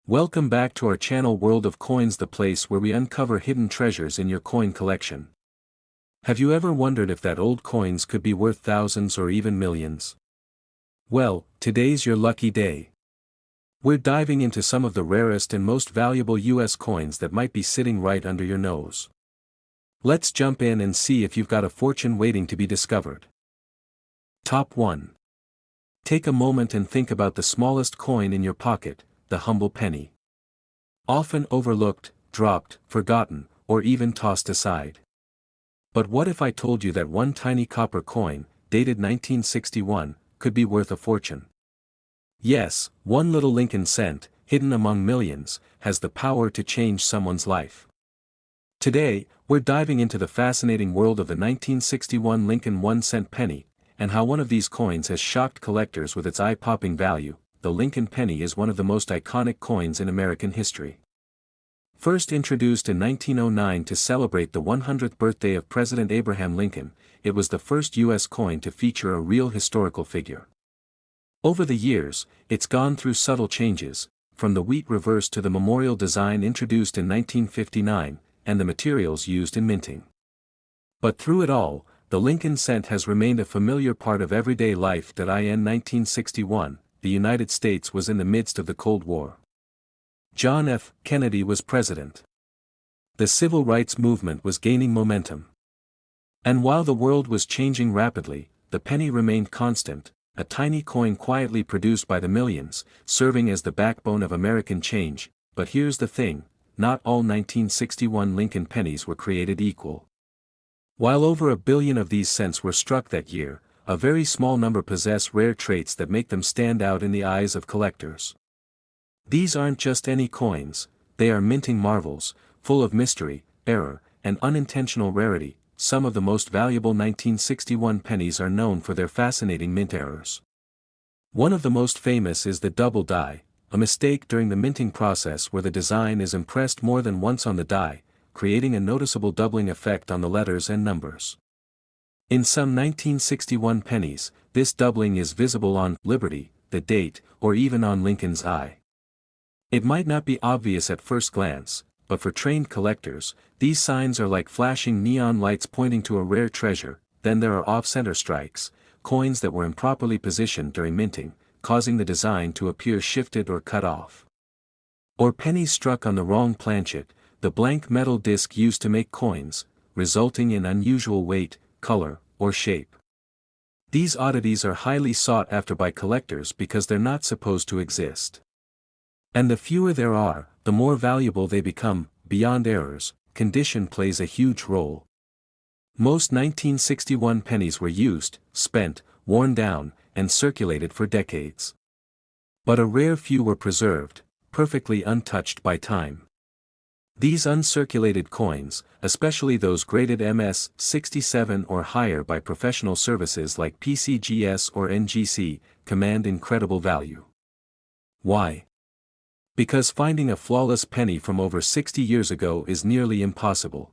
Welcome back to our channel World of Coins, the place where we uncover hidden treasures in your coin collection. Have you ever wondered if that old coins could be worth thousands or even millions? Well, today's your lucky day. We're diving into some of the rarest and most valuable US coins that might be sitting right under your nose. Let's jump in and see if you've got a fortune waiting to be discovered. Top 1. Take a moment and think about the smallest coin in your pocket, the humble penny. Often overlooked, dropped, forgotten, or even tossed aside. But what if I told you that one tiny copper coin, dated 1961, could be worth a fortune? Yes, one little Lincoln cent, hidden among millions, has the power to change someone's life. Today, we're diving into the fascinating world of the 1961 Lincoln 1-cent penny, and how one of these coins has shocked collectors with its eye-popping value. The Lincoln penny is one of the most iconic coins in American history. First introduced in 1909 to celebrate the 100th birthday of President Abraham Lincoln, it was the first U.S. coin to feature a real historical figure. Over the years, it's gone through subtle changes, from the wheat reverse to the memorial design introduced in 1959, and the materials used in minting. But through it all, the Lincoln cent has remained a familiar part of everyday life. In 1961, the United States was in the midst of the Cold War. John F. Kennedy was president. The civil rights movement was gaining momentum. And while the world was changing rapidly, the penny remained constant, a tiny coin quietly produced by the millions, serving as the backbone of American change. But here's the thing, not all 1961 Lincoln pennies were created equal. While over 1 billion of these cents were struck that year, a very small number possess rare traits that make them stand out in the eyes of collectors. These aren't just any coins, they are minting marvels, full of mystery, error, and unintentional rarity. Some of the most valuable 1961 pennies are known for their fascinating mint errors. One of the most famous is the double die, a mistake during the minting process where the design is impressed more than once on the die, creating a noticeable doubling effect on the letters and numbers. In some 1961 pennies, this doubling is visible on Liberty, the date, or even on Lincoln's eye. It might not be obvious at first glance, but for trained collectors, these signs are like flashing neon lights pointing to a rare treasure. Then there are off-center strikes, coins that were improperly positioned during minting, causing the design to appear shifted or cut off. Or pennies struck on the wrong planchet, the blank metal disc used to make coins, resulting in unusual weight, color, or shape. These oddities are highly sought after by collectors because they're not supposed to exist. And the fewer there are, the more valuable they become. Beyond errors, condition plays a huge role. Most 1961 pennies were used, spent, worn down, and circulated for decades. But a rare few were preserved, perfectly untouched by time. These uncirculated coins, especially those graded MS 67 or higher by professional services like PCGS or NGC, command incredible value. Why? Because finding a flawless penny from over 60 years ago is nearly impossible.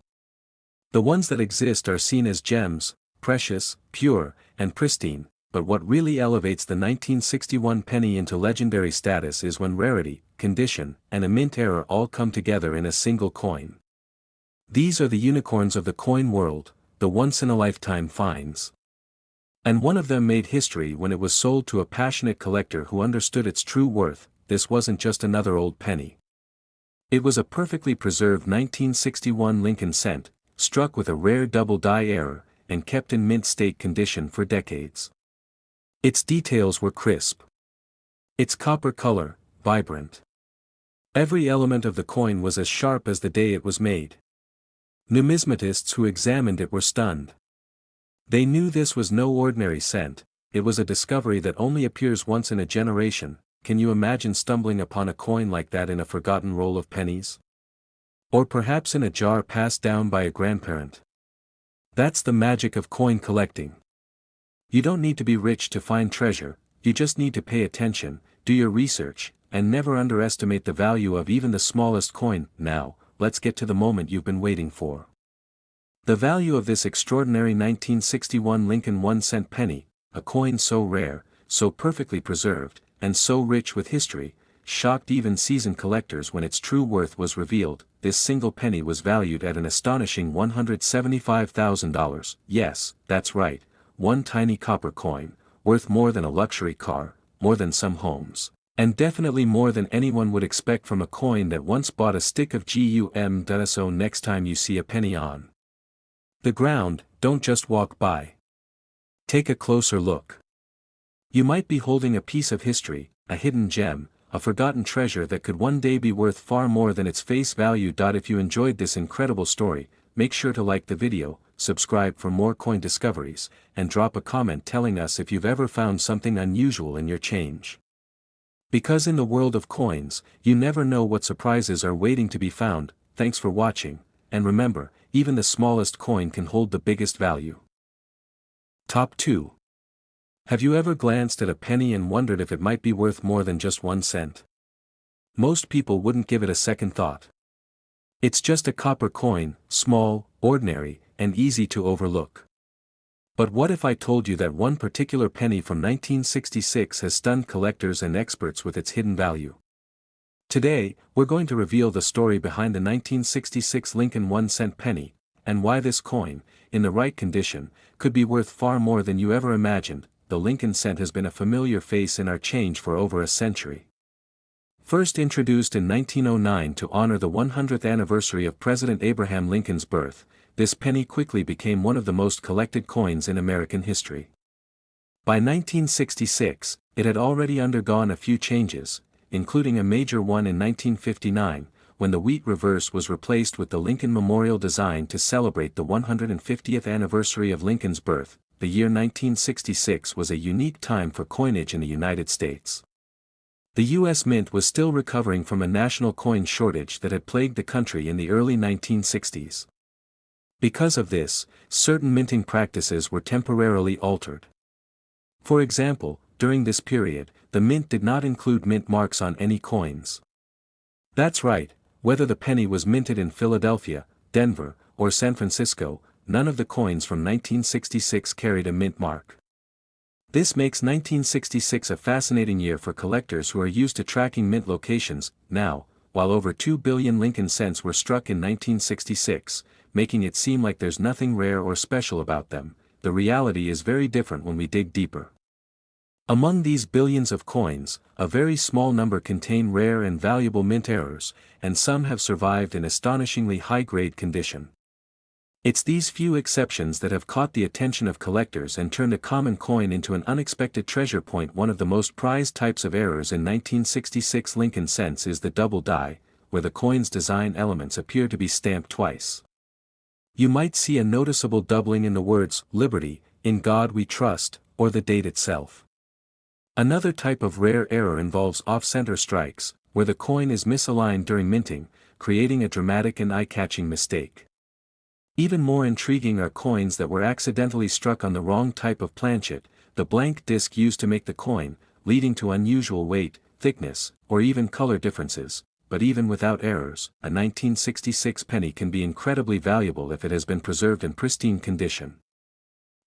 The ones that exist are seen as gems, precious, pure, and pristine, but what really elevates the 1961 penny into legendary status is when rarity, condition, and a mint error all come together in a single coin. These are the unicorns of the coin world, the once-in-a-lifetime finds. And one of them made history when it was sold to a passionate collector who understood its true worth. This wasn't just another old penny. It was a perfectly preserved 1961 Lincoln cent, struck with a rare double die error, and kept in mint state condition for decades. Its details were crisp. Its copper color, vibrant. Every element of the coin was as sharp as the day it was made. Numismatists who examined it were stunned. They knew this was no ordinary cent, it was a discovery that only appears once in a generation. Can you imagine stumbling upon a coin like that in a forgotten roll of pennies? Or perhaps in a jar passed down by a grandparent? That's the magic of coin collecting. You don't need to be rich to find treasure, you just need to pay attention, do your research, and never underestimate the value of even the smallest coin. Now, let's get to the moment you've been waiting for. The value of this extraordinary 1961 Lincoln 1-cent penny, a coin so rare, so perfectly preserved, and so rich with history, shocked even seasoned collectors when its true worth was revealed. This single penny was valued at an astonishing $175,000. Yes, that's right, one tiny copper coin, worth more than a luxury car, more than some homes, and definitely more than anyone would expect from a coin that once bought a stick of gum. So next time you see a penny on the ground, don't just walk by. Take a closer look. You might be holding a piece of history, a hidden gem, a forgotten treasure that could one day be worth far more than its face value. If you enjoyed this incredible story, make sure to like the video, subscribe for more coin discoveries, and drop a comment telling us if you've ever found something unusual in your change. Because in the world of coins, you never know what surprises are waiting to be found. Thanks for watching, and remember, even the smallest coin can hold the biggest value. Top 2. Have you ever glanced at a penny and wondered if it might be worth more than just 1 cent? Most people wouldn't give it a second thought. It's just a copper coin, small, ordinary, and easy to overlook. But what if I told you that one particular penny from 1966 has stunned collectors and experts with its hidden value? Today, we're going to reveal the story behind the 1966 Lincoln 1-cent penny, and why this coin, in the right condition, could be worth far more than you ever imagined. The Lincoln cent has been a familiar face in our change for over a century. First introduced in 1909 to honor the 100th anniversary of President Abraham Lincoln's birth, this penny quickly became one of the most collected coins in American history. By 1966, it had already undergone a few changes, including a major one in 1959, when the wheat reverse was replaced with the Lincoln Memorial design to celebrate the 150th anniversary of Lincoln's birth. The year 1966 was a unique time for coinage in the United States. The U.S. Mint was still recovering from a national coin shortage that had plagued the country in the early 1960s. Because of this, certain minting practices were temporarily altered. For example, during this period, the mint did not include mint marks on any coins. That's right, whether the penny was minted in Philadelphia, Denver, or San Francisco, none of the coins from 1966 carried a mint mark. This makes 1966 a fascinating year for collectors who are used to tracking mint locations. Now, while over 2 billion Lincoln cents were struck in 1966, making it seem like there's nothing rare or special about them, the reality is very different when we dig deeper. Among these billions of coins, a very small number contain rare and valuable mint errors, and some have survived in astonishingly high-grade condition. It's these few exceptions that have caught the attention of collectors and turned a common coin into an unexpected treasure. One of the most prized types of errors in 1966 Lincoln cents is the double die, where the coin's design elements appear to be stamped twice. You might see a noticeable doubling in the words, "Liberty, in God we trust," or the date itself. Another type of rare error involves off-center strikes, where the coin is misaligned during minting, creating a dramatic and eye-catching mistake. Even more intriguing are coins that were accidentally struck on the wrong type of planchet, the blank disc used to make the coin, leading to unusual weight, thickness, or even color differences. But even without errors, a 1966 penny can be incredibly valuable if it has been preserved in pristine condition.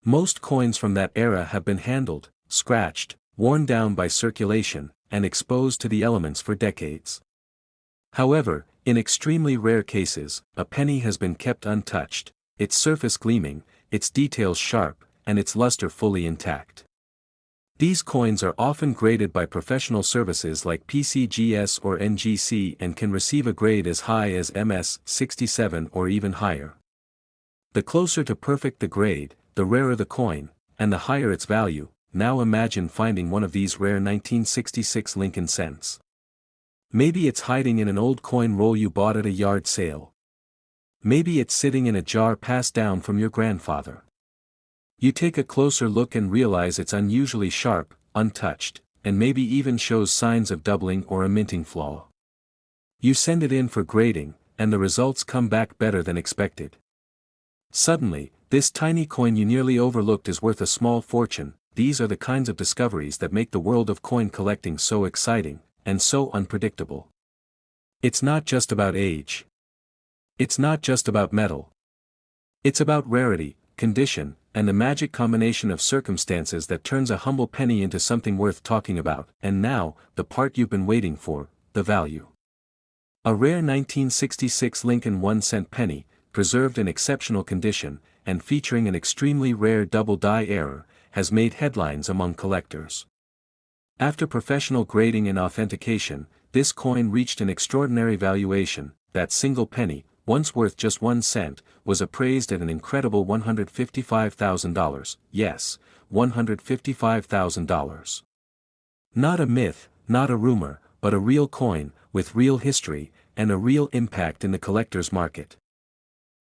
Most coins from that era have been handled, scratched, worn down by circulation, and exposed to the elements for decades. However, in extremely rare cases, a penny has been kept untouched, its surface gleaming, its details sharp, and its luster fully intact. These coins are often graded by professional services like PCGS or NGC and can receive a grade as high as MS 67 or even higher. The closer to perfect the grade, the rarer the coin, and the higher its value. Now imagine finding one of these rare 1966 Lincoln cents. Maybe it's hiding in an old coin roll you bought at a yard sale. Maybe it's sitting in a jar passed down from your grandfather. You take a closer look and realize it's unusually sharp, untouched, and maybe even shows signs of doubling or a minting flaw. You send it in for grading, and the results come back better than expected. Suddenly, this tiny coin you nearly overlooked is worth a small fortune. These are the kinds of discoveries that make the world of coin collecting so exciting, and so unpredictable. It's not just about age. It's not just about metal. It's about rarity, condition, and the magic combination of circumstances that turns a humble penny into something worth talking about. And now, the part you've been waiting for, the value. A rare 1966 Lincoln 1-cent penny, preserved in exceptional condition, and featuring an extremely rare double-die error, has made headlines among collectors. After professional grading and authentication, this coin reached an extraordinary valuation. That single penny, once worth just 1 cent, was appraised at an incredible $155,000, yes, $155,000. Not a myth, not a rumor, but a real coin, with real history, and a real impact in the collector's market.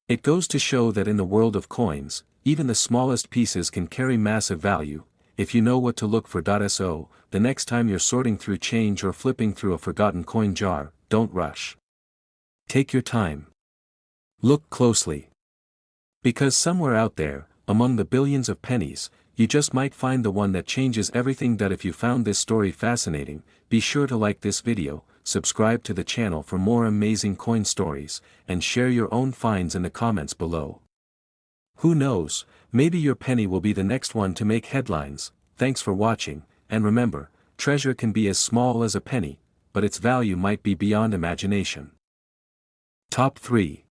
It goes to show that in the world of coins, even the smallest pieces can carry massive value, if you know what to look for. So, the next time you're sorting through change or flipping through a forgotten coin jar, don't rush. Take your time. Look closely. Because somewhere out there, among the billions of pennies, you just might find the one that changes everything. If you found this story fascinating, be sure to like this video, subscribe to the channel for more amazing coin stories, and share your own finds in the comments below. Who knows, maybe your penny will be the next one to make headlines. Thanks for watching, and remember, treasure can be as small as a penny, but its value might be beyond imagination. Top 3.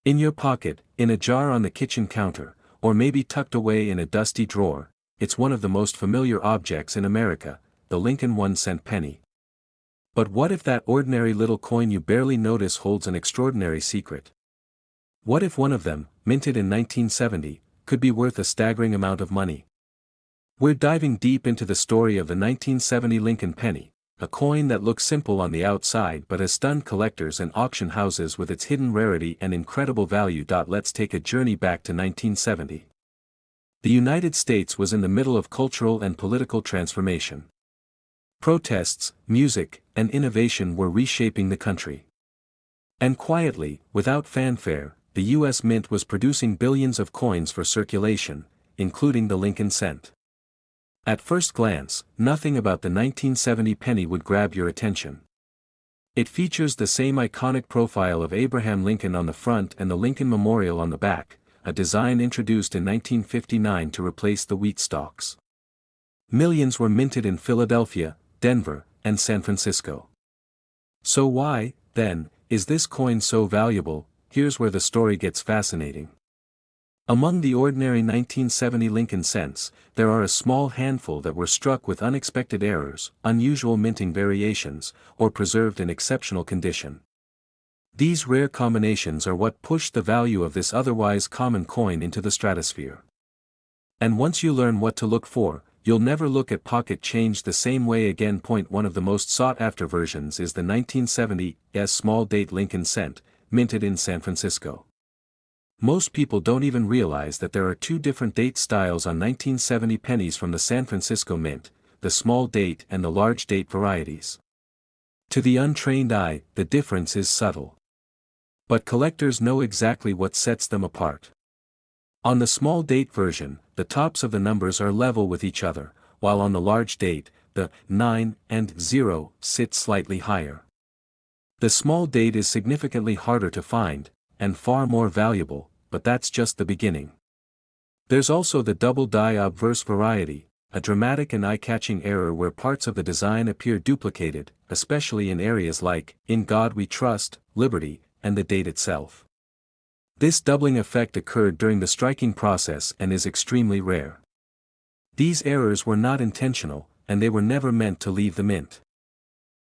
In your pocket, in a jar on the kitchen counter, or maybe tucked away in a dusty drawer, it's one of the most familiar objects in America, the Lincoln 1-cent penny. But what if that ordinary little coin you barely notice holds an extraordinary secret? What if one of them, minted in 1970, could be worth a staggering amount of money? We're diving deep into the story of the 1970 Lincoln penny, a coin that looks simple on the outside but has stunned collectors and auction houses with its hidden rarity and incredible value. Let's take a journey back to 1970. The United States was in the middle of cultural and political transformation. Protests, music, and innovation were reshaping the country. And quietly, without fanfare, the U.S. Mint was producing billions of coins for circulation, including the Lincoln cent. At first glance, nothing about the 1970 penny would grab your attention. It features the same iconic profile of Abraham Lincoln on the front and the Lincoln Memorial on the back, a design introduced in 1959 to replace the wheat stalks. Millions were minted in Philadelphia, Denver, and San Francisco. So why, then, is this coin so valuable? Here's where the story gets fascinating. Among the ordinary 1970 Lincoln cents, there are a small handful that were struck with unexpected errors, unusual minting variations, or preserved in exceptional condition. These rare combinations are what pushed the value of this otherwise common coin into the stratosphere. And once you learn what to look for, you'll never look at pocket change the same way again. One of the most sought-after versions is the 1970 small-date Lincoln cent, minted in San Francisco. Most people don't even realize that there are two different date styles on 1970 pennies from the San Francisco Mint, the small date and the large date varieties. To the untrained eye, the difference is subtle. But collectors know exactly what sets them apart. On the small date version, the tops of the numbers are level with each other, while on the large date, the 9 and 0 sit slightly higher. The small date is significantly harder to find, and far more valuable, but that's just the beginning. There's also the double-die obverse variety, a dramatic and eye-catching error where parts of the design appear duplicated, especially in areas like, "In God We Trust," "Liberty," and the date itself. This doubling effect occurred during the striking process and is extremely rare. These errors were not intentional, and they were never meant to leave the mint.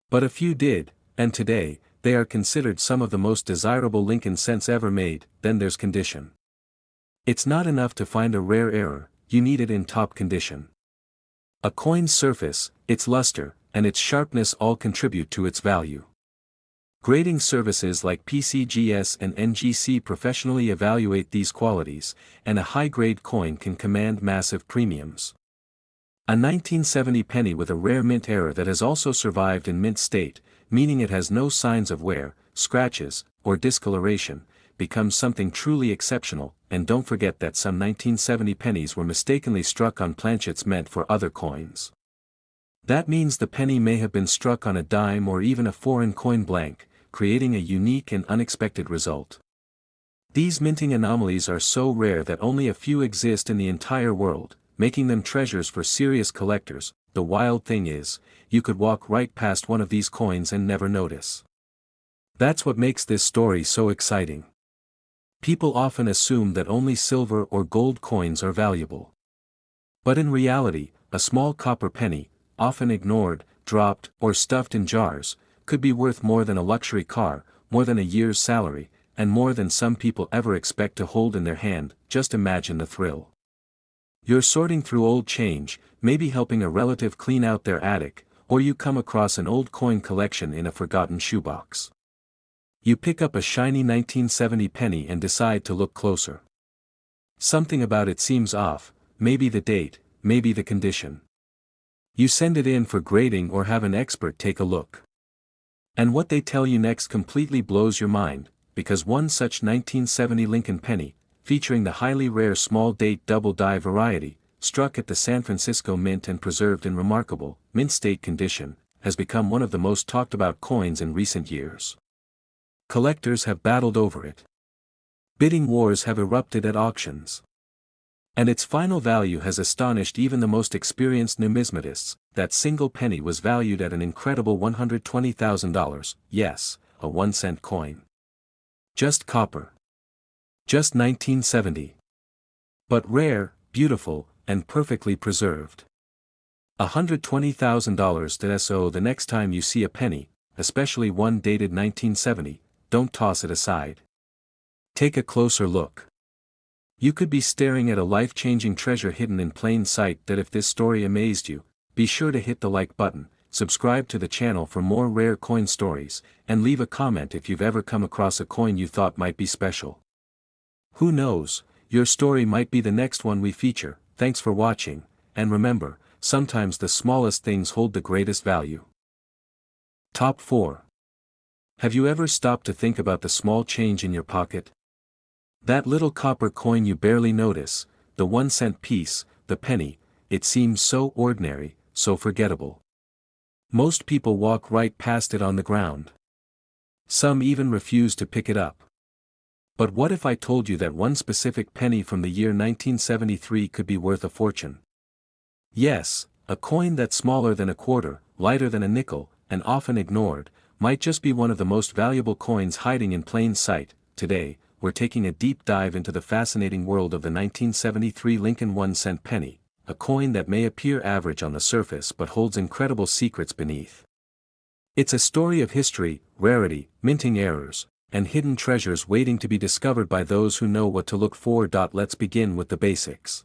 But a few did, and today, they are considered some of the most desirable Lincoln cents ever made. Then there's condition. It's not enough to find a rare error, you need it in top condition. A coin's surface, its luster, and its sharpness all contribute to its value. Grading services like PCGS and NGC professionally evaluate these qualities, and a high-grade coin can command massive premiums. A 1970 penny with a rare mint error that has also survived in mint state, meaning it has no signs of wear, scratches, or discoloration, becomes something truly exceptional. And don't forget that some 1970 pennies were mistakenly struck on planchets meant for other coins. That means the penny may have been struck on a dime or even a foreign coin blank, creating a unique and unexpected result. These minting anomalies are so rare that only a few exist in the entire world, making them treasures for serious collectors. The wild thing is, you could walk right past one of these coins and never notice. That's what makes this story so exciting. People often assume that only silver or gold coins are valuable. But in reality, a small copper penny, often ignored, dropped, or stuffed in jars, could be worth more than a luxury car, more than a year's salary, and more than some people ever expect to hold in their hand. Just imagine the thrill. You're sorting through old change, maybe helping a relative clean out their attic, or you come across an old coin collection in a forgotten shoebox. You pick up a shiny 1970 penny and decide to look closer. Something about it seems off, maybe the date, maybe the condition. You send it in for grading or have an expert take a look. And what they tell you next completely blows your mind, because one such 1970 Lincoln penny, featuring the highly rare small date double die variety, struck at the San Francisco Mint and preserved in remarkable, mint state condition, has become one of the most talked about coins in recent years. Collectors have battled over it. Bidding wars have erupted at auctions. And its final value has astonished even the most experienced numismatists. That single penny was valued at an incredible $120,000, yes, a 1-cent coin. Just copper. Just 1970. But rare, beautiful, and perfectly preserved. $120,000. So the next time you see a penny, especially one dated 1970, don't toss it aside. Take a closer look. You could be staring at a life-changing treasure hidden in plain sight. That if this story amazed you, be sure to hit the like button, subscribe to the channel for more rare coin stories, and leave a comment if you've ever come across a coin you thought might be special. Who knows, your story might be the next one we feature. Thanks for watching, and remember, sometimes the smallest things hold the greatest value. Top 4. Have you ever stopped to think about the small change in your pocket? That little copper coin you barely notice, the 1-cent piece, the penny, it seems so ordinary, so forgettable. Most people walk right past it on the ground. Some even refuse to pick it up. But what if I told you that one specific penny from the year 1973 could be worth a fortune? Yes, a coin that's smaller than a quarter, lighter than a nickel, and often ignored, might just be one of the most valuable coins hiding in plain sight. Today, we're taking a deep dive into the fascinating world of the 1973 Lincoln 1-cent penny, a coin that may appear average on the surface but holds incredible secrets beneath. It's a story of history, rarity, minting errors, and hidden treasures waiting to be discovered by those who know what to look for. Let's begin with the basics.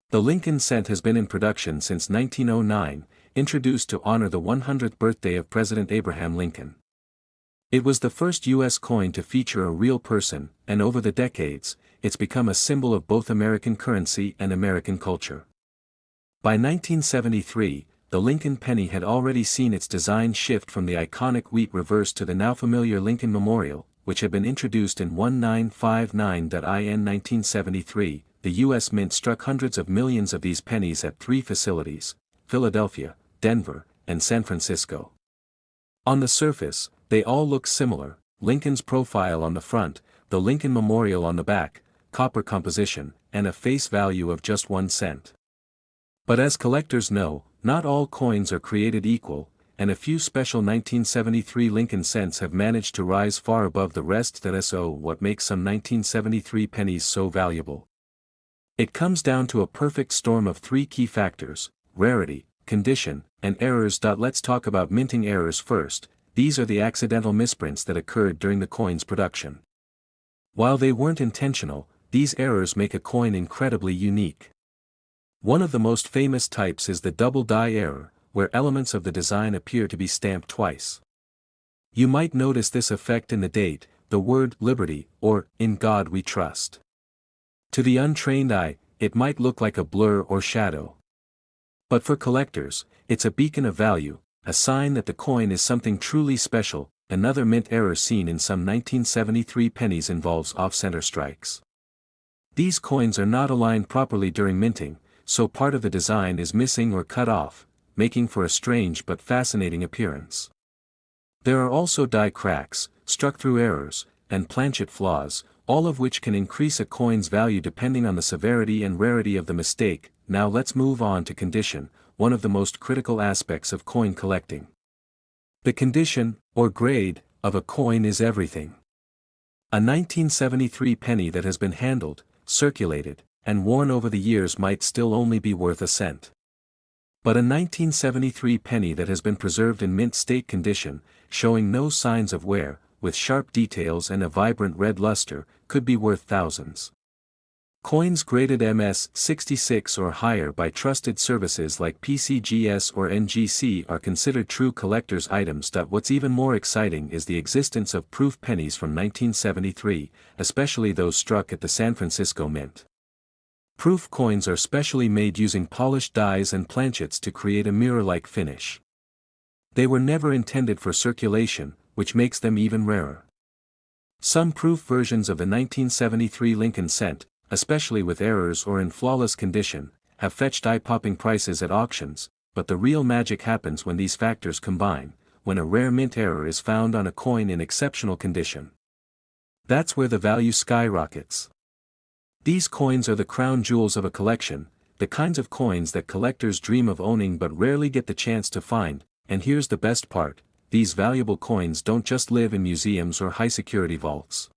The Lincoln cent has been in production since 1909, introduced to honor the 100th birthday of President Abraham Lincoln. It was the first U.S. coin to feature a real person, and over the decades, it's become a symbol of both American currency and American culture. By 1973, the Lincoln penny had already seen its design shift from the iconic wheat reverse to the now familiar Lincoln Memorial, which had been introduced in 1959. In 1973, the U.S. Mint struck hundreds of millions of these pennies at 3 facilities: Philadelphia, Denver, and San Francisco. On the surface, they all look similar: Lincoln's profile on the front, the Lincoln Memorial on the back, copper composition, and a face value of just 1 cent. But as collectors know, not all coins are created equal, and a few special 1973 Lincoln cents have managed to rise far above the rest. So what makes some 1973 pennies so valuable? It comes down to a perfect storm of 3 key factors: rarity, condition, and errors. Let's talk about minting errors first. These are the accidental misprints that occurred during the coin's production. While they weren't intentional, these errors make a coin incredibly unique. One of the most famous types is the double die error, where elements of the design appear to be stamped twice. You might notice this effect in the date, the word liberty, or in God we trust. To the untrained eye, it might look like a blur or shadow. But for collectors, it's a beacon of value, a sign that the coin is something truly special. Another mint error seen in some 1973 pennies involves off-center strikes. These coins are not aligned properly during minting, so part of the design is missing or cut off, making for a strange but fascinating appearance. There are also die cracks, struck-through errors, and planchet flaws, all of which can increase a coin's value depending on the severity and rarity of the mistake. Now let's move on to condition, one of the most critical aspects of coin collecting. The condition, or grade, of a coin is everything. A 1973 penny that has been handled, circulated, and worn over the years might still only be worth a cent. But a 1973 penny that has been preserved in mint state condition, showing no signs of wear, with sharp details and a vibrant red luster, could be worth thousands. Coins graded MS-66 or higher by trusted services like PCGS or NGC are considered true collector's items. What's even more exciting is the existence of proof pennies from 1973, especially those struck at the San Francisco Mint. Proof coins are specially made using polished dies and planchets to create a mirror-like finish. They were never intended for circulation, which makes them even rarer. Some proof versions of the 1973 Lincoln cent, especially with errors or in flawless condition, have fetched eye-popping prices at auctions, but the real magic happens when these factors combine, when a rare mint error is found on a coin in exceptional condition. That's where the value skyrockets. These coins are the crown jewels of a collection, the kinds of coins that collectors dream of owning but rarely get the chance to find, and here's the best part, these valuable coins don't just live in museums or high-security vaults.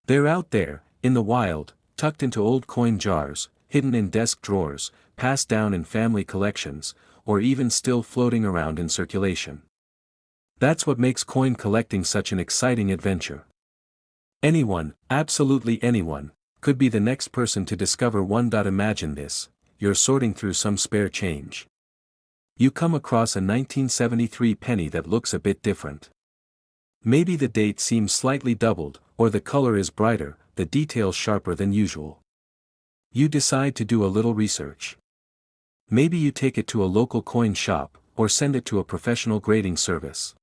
They're out there, in the wild, tucked into old coin jars, hidden in desk drawers, passed down in family collections, or even still floating around in circulation. That's what makes coin collecting such an exciting adventure. Anyone, absolutely anyone, could be the next person to discover one. Imagine this, you're sorting through some spare change. You come across a 1973 penny that looks a bit different. Maybe the date seems slightly doubled, or the color is brighter, the details sharper than usual. You decide to do a little research. Maybe you take it to a local coin shop, or send it to a professional grading service.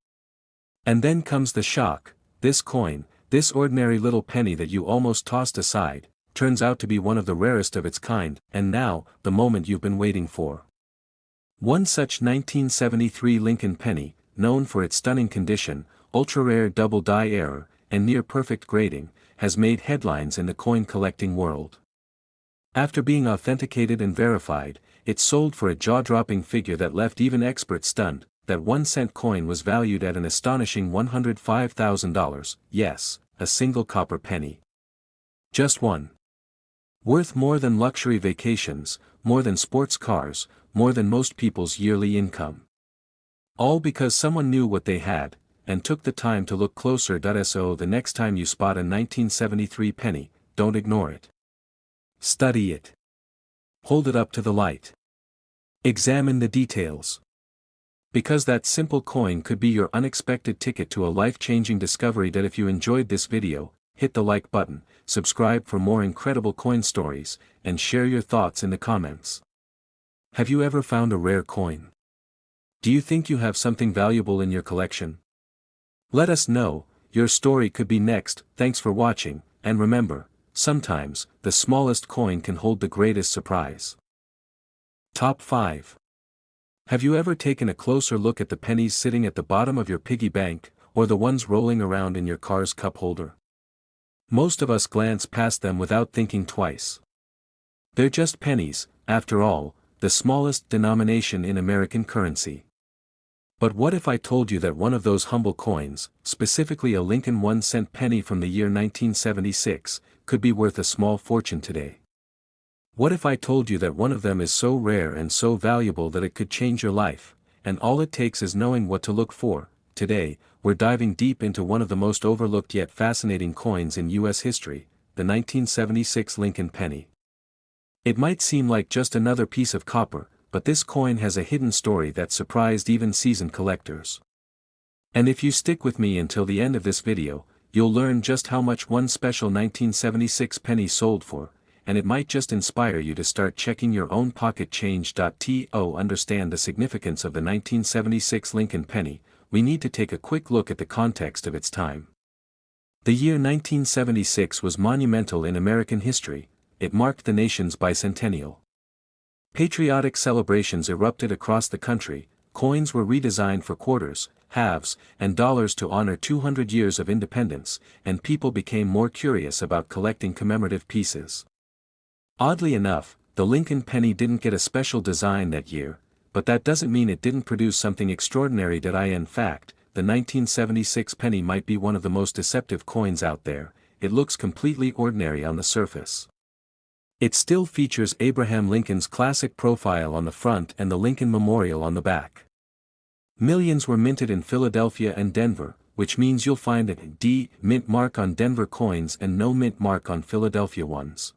And then comes the shock, this coin, this ordinary little penny that you almost tossed aside, turns out to be one of the rarest of its kind, and now, the moment you've been waiting for. One such 1973 Lincoln penny, known for its stunning condition, ultra-rare double die error, and near-perfect grading, has made headlines in the coin collecting world. After being authenticated and verified, it sold for a jaw-dropping figure that left even experts stunned. That 1-cent coin was valued at an astonishing $105,000, yes, a single copper penny. Just one. Worth more than luxury vacations, more than sports cars, more than most people's yearly income. All because someone knew what they had, and took the time to look closer. So the next time you spot a 1973 penny, don't ignore it. Study it. Hold it up to the light. Examine the details. Because that simple coin could be your unexpected ticket to a life-changing discovery. If you enjoyed this video, hit the like button, subscribe for more incredible coin stories, and share your thoughts in the comments. Have you ever found a rare coin? Do you think you have something valuable in your collection? Let us know, your story could be next. Thanks for watching, and remember, sometimes, the smallest coin can hold the greatest surprise. Top 5. Have you ever taken a closer look at the pennies sitting at the bottom of your piggy bank, or the ones rolling around in your car's cup holder? Most of us glance past them without thinking twice. They're just pennies, after all, the smallest denomination in American currency. But what if I told you that one of those humble coins, specifically a Lincoln 1-cent penny from the year 1976, could be worth a small fortune today? What if I told you that one of them is so rare and so valuable that it could change your life, and all it takes is knowing what to look for? Today, we're diving deep into one of the most overlooked yet fascinating coins in U.S. history, the 1976 Lincoln penny. It might seem like just another piece of copper, but this coin has a hidden story that surprised even seasoned collectors. And if you stick with me until the end of this video, you'll learn just how much one special 1976 penny sold for, and it might just inspire you to start checking your own pocket change. To understand the significance of the 1976 Lincoln penny, we need to take a quick look at the context of its time. The year 1976 was monumental in American history. It marked the nation's bicentennial. Patriotic celebrations erupted across the country, coins were redesigned for quarters, halves, and dollars to honor 200 years of independence, and people became more curious about collecting commemorative pieces. Oddly enough, the Lincoln penny didn't get a special design that year, but that doesn't mean it didn't produce something extraordinary. In fact, the 1976 penny might be one of the most deceptive coins out there. It looks completely ordinary on the surface. It still features Abraham Lincoln's classic profile on the front and the Lincoln Memorial on the back. Millions were minted in Philadelphia and Denver, which means you'll find a D mint mark on Denver coins and no mint mark on Philadelphia ones.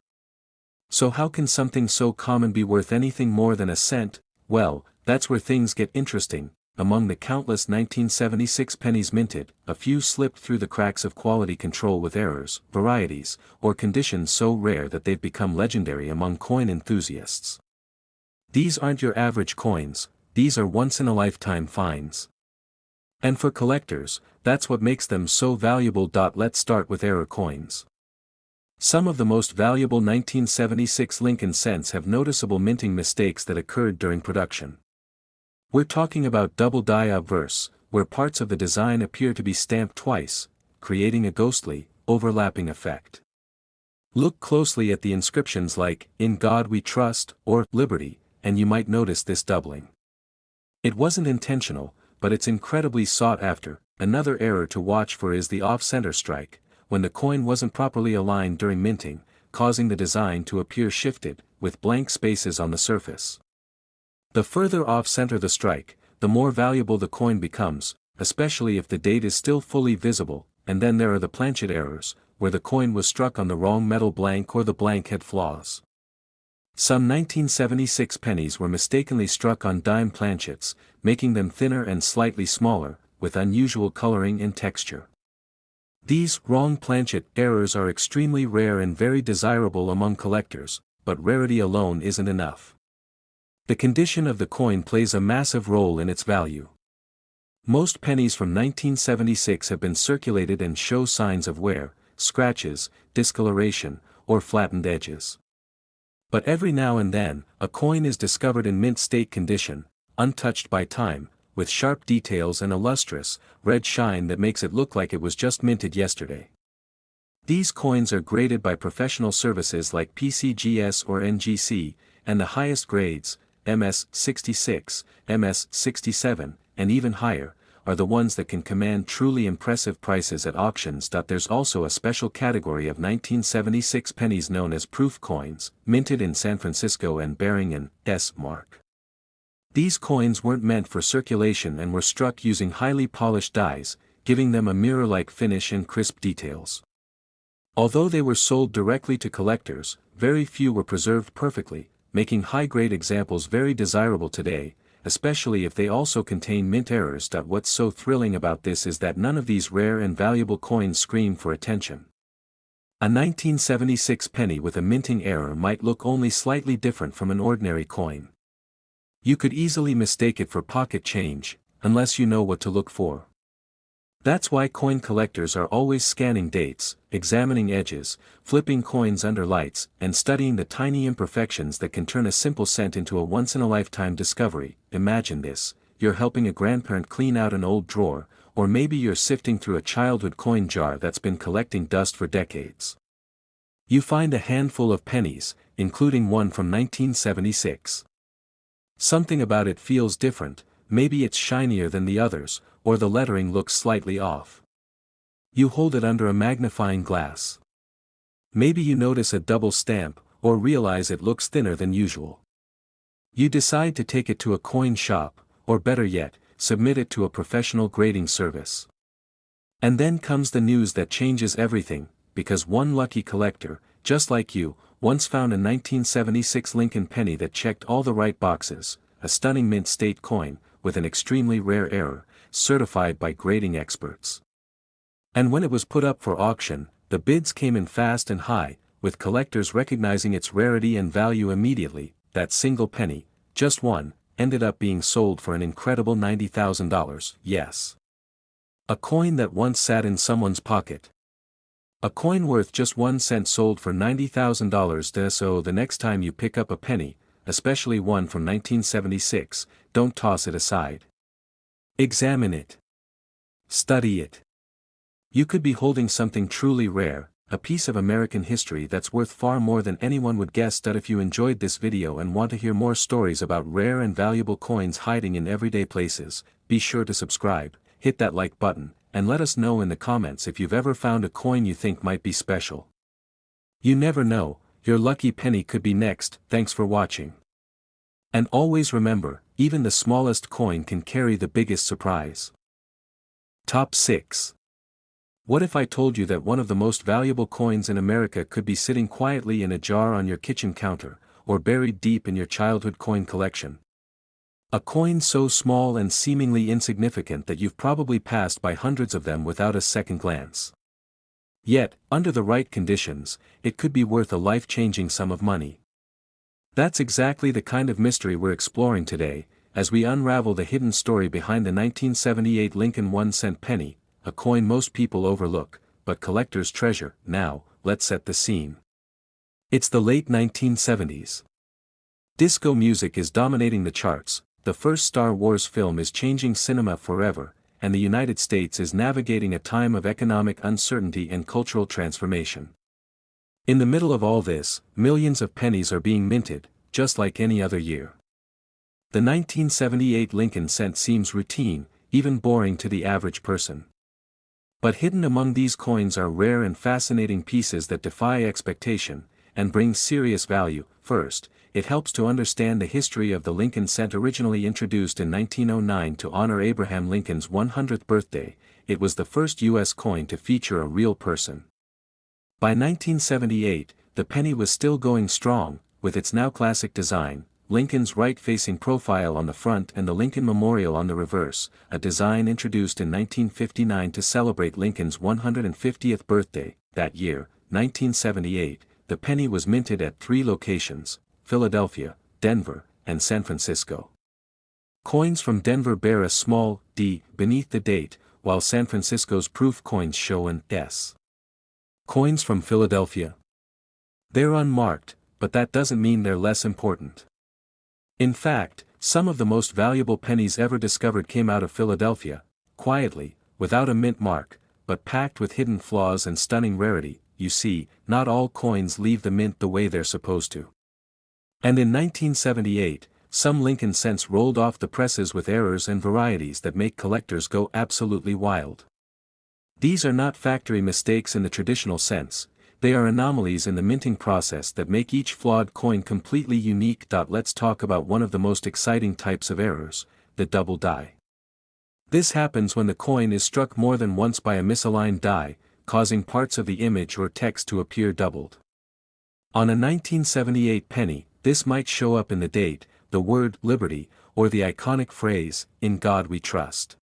So how can something so common be worth anything more than a cent? Well, that's where things get interesting. Among the countless 1976 pennies minted, a few slipped through the cracks of quality control with errors, varieties, or conditions so rare that they've become legendary among coin enthusiasts. These aren't your average coins, these are once-in-a-lifetime finds. And for collectors, that's what makes them so valuable. Let's start with error coins. Some of the most valuable 1976 Lincoln cents have noticeable minting mistakes that occurred during production. We're talking about double die obverse, where parts of the design appear to be stamped twice, creating a ghostly, overlapping effect. Look closely at the inscriptions like, "In God We Trust," or "Liberty," and you might notice this doubling. It wasn't intentional, but it's incredibly sought after. Another error to watch for is the off-center strike, when the coin wasn't properly aligned during minting, causing the design to appear shifted, with blank spaces on the surface. The further off-center the strike, the more valuable the coin becomes, especially if the date is still fully visible. And then there are the planchet errors, where the coin was struck on the wrong metal blank or the blank had flaws. Some 1976 pennies were mistakenly struck on dime planchets, making them thinner and slightly smaller, with unusual coloring and texture. These wrong planchet errors are extremely rare and very desirable among collectors, but rarity alone isn't enough. The condition of the coin plays a massive role in its value. Most pennies from 1976 have been circulated and show signs of wear, scratches, discoloration, or flattened edges. But every now and then, a coin is discovered in mint state condition, untouched by time, with sharp details and a lustrous, red shine that makes it look like it was just minted yesterday. These coins are graded by professional services like PCGS or NGC, and the highest grades, MS 66, MS 67, and even higher, are the ones that can command truly impressive prices at auctions. There's also a special category of 1976 pennies known as proof coins, minted in San Francisco and bearing an S mark. These coins weren't meant for circulation and were struck using highly polished dies, giving them a mirror-like finish and crisp details. Although they were sold directly to collectors, very few were preserved perfectly, making high-grade examples very desirable today, especially if they also contain mint errors. What's so thrilling about this is that none of these rare and valuable coins scream for attention. A 1976 penny with a minting error might look only slightly different from an ordinary coin. You could easily mistake it for pocket change, unless you know what to look for. That's why coin collectors are always scanning dates, examining edges, flipping coins under lights, and studying the tiny imperfections that can turn a simple cent into a once-in-a-lifetime discovery. Imagine this: you're helping a grandparent clean out an old drawer, or maybe you're sifting through a childhood coin jar that's been collecting dust for decades. You find a handful of pennies, including one from 1976. Something about it feels different. Maybe it's shinier than the others, or the lettering looks slightly off. You hold it under a magnifying glass. Maybe you notice a double stamp, or realize it looks thinner than usual. You decide to take it to a coin shop, or better yet, submit it to a professional grading service. And then comes the news that changes everything, because one lucky collector, just like you, once found a 1976 Lincoln penny that checked all the right boxes, a stunning mint state coin, with an extremely rare error, certified by grading experts. And when it was put up for auction, the bids came in fast and high, with collectors recognizing its rarity and value immediately. That single penny, just one, ended up being sold for an incredible $90,000, yes. A coin that once sat in someone's pocket. A coin worth just 1 cent sold for $90,000. So the next time you pick up a penny, especially one from 1976, don't toss it aside. Examine it. Study it. You could be holding something truly rare, a piece of American history that's worth far more than anyone would guess. If you enjoyed this video and want to hear more stories about rare and valuable coins hiding in everyday places, be sure to subscribe, hit that like button, and let us know in the comments if you've ever found a coin you think might be special. You never know, your lucky penny could be next. Thanks for watching. And always remember, even the smallest coin can carry the biggest surprise. Top 6. What if I told you that one of the most valuable coins in America could be sitting quietly in a jar on your kitchen counter, or buried deep in your childhood coin collection? A coin so small and seemingly insignificant that you've probably passed by hundreds of them without a second glance. Yet, under the right conditions, it could be worth a life-changing sum of money. That's exactly the kind of mystery we're exploring today, as we unravel the hidden story behind the 1978 Lincoln 1-cent penny, a coin most people overlook, but collectors treasure. Now, let's set the scene. It's the late 1970s. Disco music is dominating the charts, the first Star Wars film is changing cinema forever, and the United States is navigating a time of economic uncertainty and cultural transformation. In the middle of all this, millions of pennies are being minted, just like any other year. The 1978 Lincoln cent seems routine, even boring to the average person. But hidden among these coins are rare and fascinating pieces that defy expectation, and bring serious value. First, it helps to understand the history of the Lincoln cent. Originally introduced in 1909 to honor Abraham Lincoln's 100th birthday, it was the first U.S. coin to feature a real person. By 1978, the penny was still going strong, with its now classic design, Lincoln's right-facing profile on the front and the Lincoln Memorial on the reverse, a design introduced in 1959 to celebrate Lincoln's 150th birthday. That year, 1978, the penny was minted at 3 locations: Philadelphia, Denver, and San Francisco. Coins from Denver bear a small D beneath the date, while San Francisco's proof coins show an S. Coins from Philadelphia. They're unmarked, but that doesn't mean they're less important. In fact, some of the most valuable pennies ever discovered came out of Philadelphia, quietly, without a mint mark, but packed with hidden flaws and stunning rarity. You see, not all coins leave the mint the way they're supposed to. And in 1978, some Lincoln cents rolled off the presses with errors and varieties that make collectors go absolutely wild. These are not factory mistakes in the traditional sense, they are anomalies in the minting process that make each flawed coin completely unique. Let's talk about one of the most exciting types of errors, the double die. This happens when the coin is struck more than once by a misaligned die, causing parts of the image or text to appear doubled. On a 1978 penny, this might show up in the date, the word "Liberty," or the iconic phrase, "In God We Trust."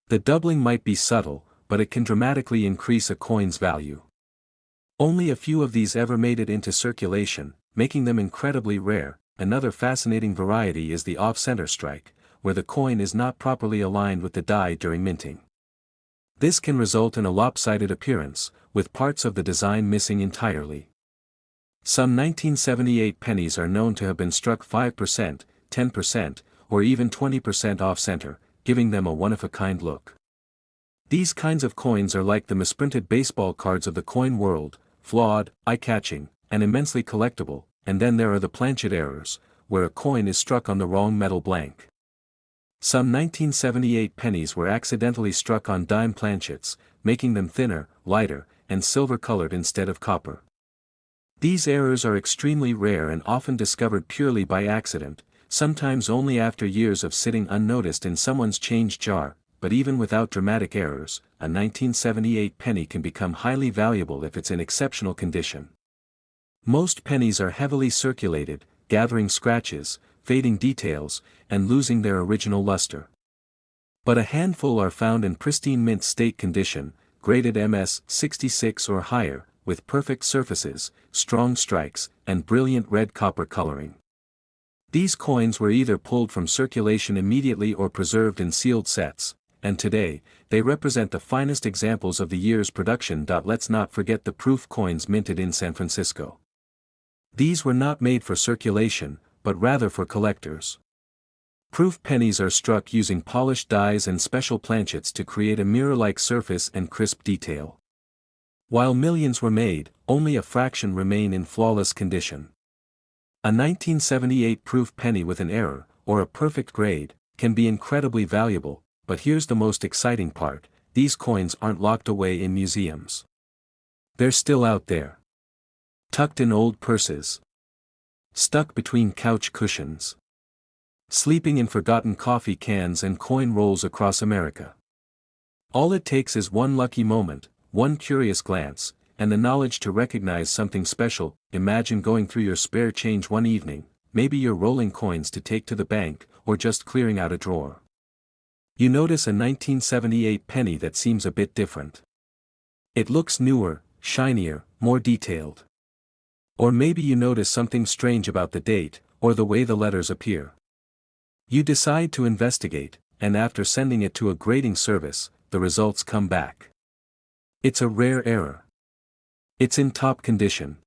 The doubling might be subtle, but it can dramatically increase a coin's value. Only a few of these ever made it into circulation, making them incredibly rare. Another fascinating variety is the off-center strike, where the coin is not properly aligned with the die during minting. This can result in a lopsided appearance, with parts of the design missing entirely. Some 1978 pennies are known to have been struck 5%, 10%, or even 20% off-center, giving them a one-of-a-kind look. These kinds of coins are like the misprinted baseball cards of the coin world, flawed, eye-catching, and immensely collectible. And then there are the planchet errors, where a coin is struck on the wrong metal blank. Some 1978 pennies were accidentally struck on dime planchets, making them thinner, lighter, and silver-colored instead of copper. These errors are extremely rare and often discovered purely by accident, sometimes only after years of sitting unnoticed in someone's change jar. But even without dramatic errors, a 1978 penny can become highly valuable if it's in exceptional condition. Most pennies are heavily circulated, gathering scratches, fading details, and losing their original luster. But a handful are found in pristine mint state condition, graded MS 66 or higher, with perfect surfaces, strong strikes, and brilliant red copper coloring. These coins were either pulled from circulation immediately or preserved in sealed sets, and today, they represent the finest examples of the year's production. Let's not forget the proof coins minted in San Francisco. These were not made for circulation, but rather for collectors. Proof pennies are struck using polished dies and special planchets to create a mirror-like surface and crisp detail. While millions were made, only a fraction remain in flawless condition. A 1978 proof penny with an error, or a perfect grade, can be incredibly valuable, but here's the most exciting part: these coins aren't locked away in museums. They're still out there. Tucked in old purses. Stuck between couch cushions. Sleeping in forgotten coffee cans and coin rolls across America. All it takes is one lucky moment, one curious glance, and the knowledge to recognize something special. Imagine going through your spare change one evening, maybe you're rolling coins to take to the bank, or just clearing out a drawer. You notice a 1978 penny that seems a bit different. It looks newer, shinier, more detailed. Or maybe you notice something strange about the date, or the way the letters appear. You decide to investigate, and after sending it to a grading service, the results come back. It's a rare error. It's in top condition.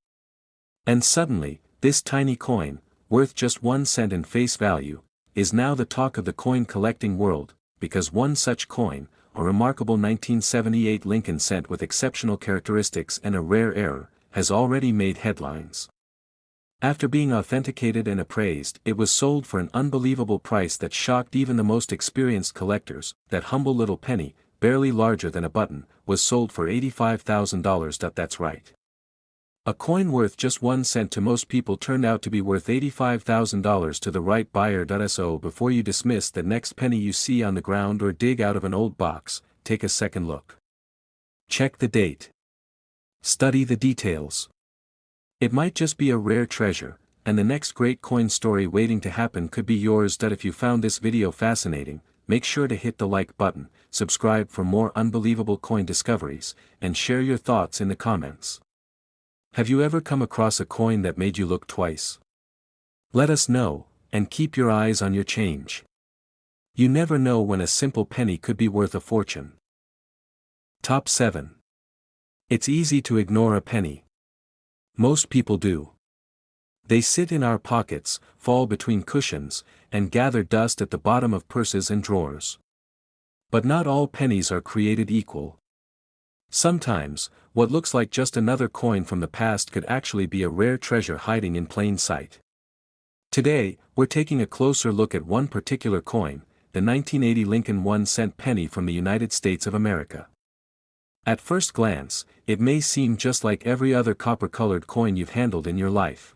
And suddenly, this tiny coin, worth just 1 cent in face value, is now the talk of the coin collecting world, because one such coin, a remarkable 1978 Lincoln cent with exceptional characteristics and a rare error, has already made headlines. After being authenticated and appraised, it was sold for an unbelievable price that shocked even the most experienced collectors. That humble little penny, barely larger than a button, was sold for $85,000. That's right. A coin worth just 1 cent to most people turned out to be worth $85,000 to the right buyer. So before you dismiss the next penny you see on the ground or dig out of an old box, take a second look. Check the date. Study the details. It might just be a rare treasure, and the next great coin story waiting to happen could be yours. If you found this video fascinating, make sure to hit the like button, subscribe for more unbelievable coin discoveries, and share your thoughts in the comments. Have you ever come across a coin that made you look twice? Let us know, and keep your eyes on your change. You never know when a simple penny could be worth a fortune. Top 7. It's easy to ignore a penny. Most people do. They sit in our pockets, fall between cushions, and gather dust at the bottom of purses and drawers. But not all pennies are created equal. Sometimes, what looks like just another coin from the past could actually be a rare treasure hiding in plain sight. Today, we're taking a closer look at one particular coin, the 1980 Lincoln 1-cent penny from the United States of America. At first glance, it may seem just like every other copper-colored coin you've handled in your life.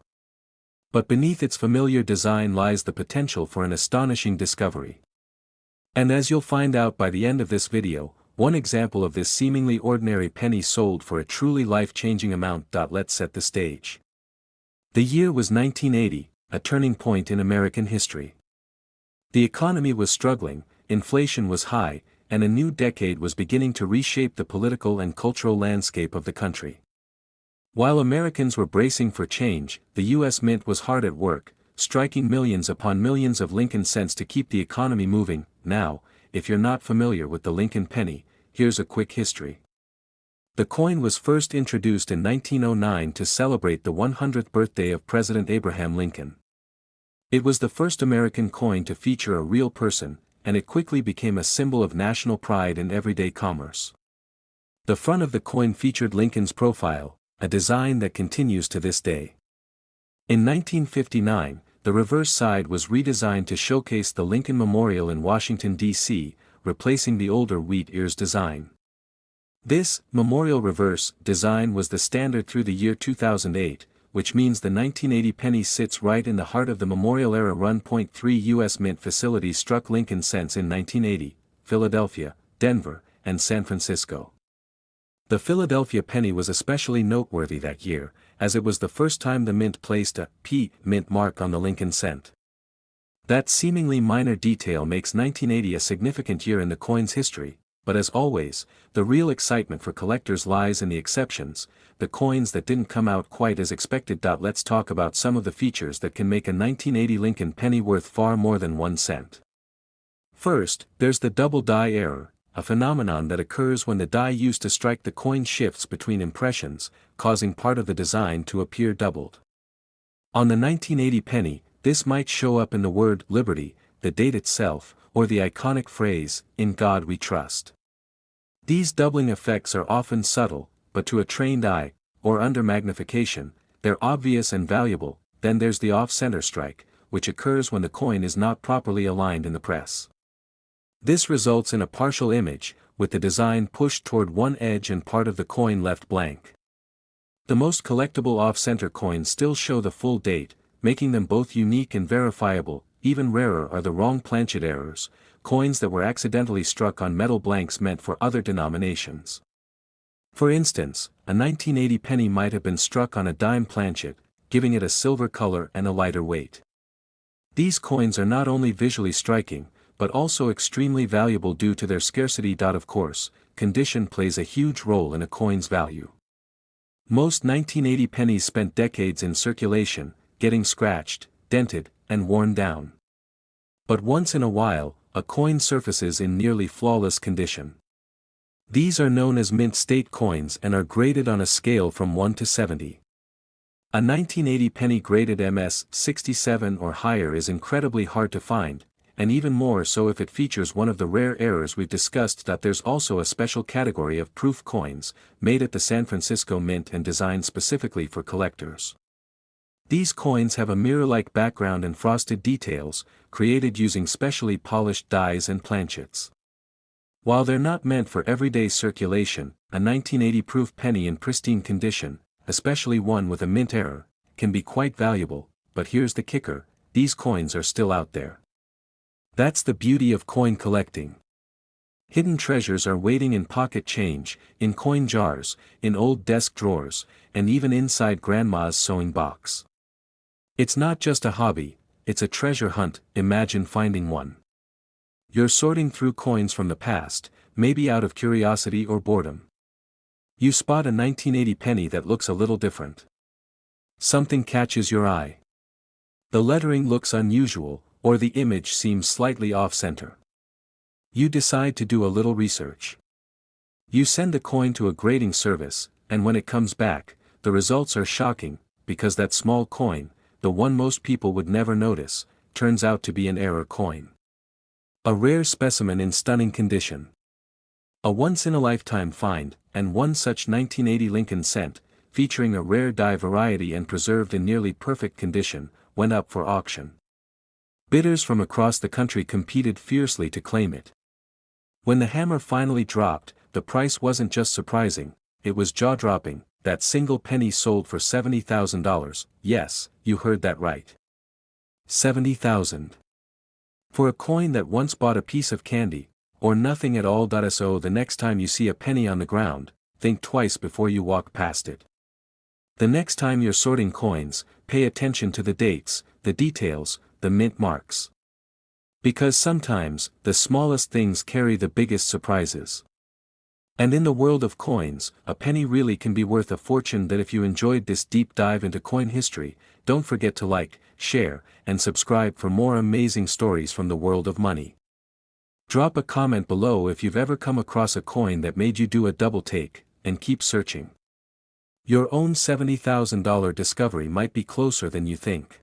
But beneath its familiar design lies the potential for an astonishing discovery. And as you'll find out by the end of this video, one example of this seemingly ordinary penny sold for a truly life-changing amount. Let's set the stage. The year was 1980, a turning point in American history. The economy was struggling, inflation was high, and a new decade was beginning to reshape the political and cultural landscape of the country. While Americans were bracing for change, the U.S. Mint was hard at work, striking millions upon millions of Lincoln cents to keep the economy moving. Now, if you're not familiar with the Lincoln penny, here's a quick history. The coin was first introduced in 1909 to celebrate the 100th birthday of President Abraham Lincoln. It was the first American coin to feature a real person, and it quickly became a symbol of national pride in everyday commerce. The front of the coin featured Lincoln's profile, a design that continues to this day. In 1959, the reverse side was redesigned to showcase the Lincoln Memorial in Washington, D.C., replacing the older wheat ears design. This memorial reverse design was the standard through the year 2008, which means the 1980 penny sits right in the heart of the memorial era. 3 U.S. Mint facilities struck Lincoln cents in 1980, Philadelphia, Denver, and San Francisco. The Philadelphia penny was especially noteworthy that year, as it was the first time the Mint placed a P Mint mark on the Lincoln cent. That seemingly minor detail makes 1980 a significant year in the coin's history, but as always, the real excitement for collectors lies in the exceptions, the coins that didn't come out quite as expected. Let's talk about some of the features that can make a 1980 Lincoln penny worth far more than 1 cent. First, there's the double die error, a phenomenon that occurs when the die used to strike the coin shifts between impressions, causing part of the design to appear doubled. On the 1980 penny, this might show up in the word Liberty, the date itself, or the iconic phrase, "In God We Trust." These doubling effects are often subtle, but to a trained eye, or under magnification, they're obvious and valuable. Then there's the off-center strike, which occurs when the coin is not properly aligned in the press. This results in a partial image, with the design pushed toward one edge and part of the coin left blank. The most collectible off-center coins still show the full date, making them both unique and verifiable. Even rarer are the wrong planchet errors, coins that were accidentally struck on metal blanks meant for other denominations. For instance, a 1980 penny might have been struck on a dime planchet, giving it a silver color and a lighter weight. These coins are not only visually striking, but also extremely valuable due to their scarcity. Of course, condition plays a huge role in a coin's value. Most 1980 pennies spent decades in circulation, getting scratched, dented, and worn down. But once in a while, a coin surfaces in nearly flawless condition. These are known as mint state coins and are graded on a scale from 1 to 70. A 1980 penny graded MS 67 or higher is incredibly hard to find, and even more so if it features one of the rare errors we've discussed. There's also a special category of proof coins, made at the San Francisco Mint and designed specifically for collectors. These coins have a mirror-like background and frosted details, created using specially polished dies and planchets. While they're not meant for everyday circulation, a 1980 proof penny in pristine condition, especially one with a mint error, can be quite valuable. But here's the kicker: these coins are still out there. That's the beauty of coin collecting. Hidden treasures are waiting in pocket change, in coin jars, in old desk drawers, and even inside grandma's sewing box. It's not just a hobby, it's a treasure hunt. Imagine finding one. You're sorting through coins from the past, maybe out of curiosity or boredom. You spot a 1980 penny that looks a little different. Something catches your eye. The lettering looks unusual, or the image seems slightly off-center. You decide to do a little research. You send the coin to a grading service, and when it comes back, the results are shocking, because that small coin, the one most people would never notice, turns out to be an error coin. A rare specimen in stunning condition. A once-in-a-lifetime find, and one such 1980 Lincoln cent, featuring a rare die variety and preserved in nearly perfect condition, went up for auction. Bidders from across the country competed fiercely to claim it. When the hammer finally dropped, the price wasn't just surprising, it was jaw-dropping. That single penny sold for $70,000, yes, you heard that right. $70,000. For a coin that once bought a piece of candy, or nothing at all. So the next time you see a penny on the ground, think twice before you walk past it. The next time you're sorting coins, pay attention to the dates, the details, the mint marks. Because sometimes, the smallest things carry the biggest surprises. And in the world of coins, a penny really can be worth a fortune. If you enjoyed this deep dive into coin history, don't forget to like, share, and subscribe for more amazing stories from the world of money. Drop a comment below if you've ever come across a coin that made you do a double take, and keep searching. Your own $70,000 discovery might be closer than you think.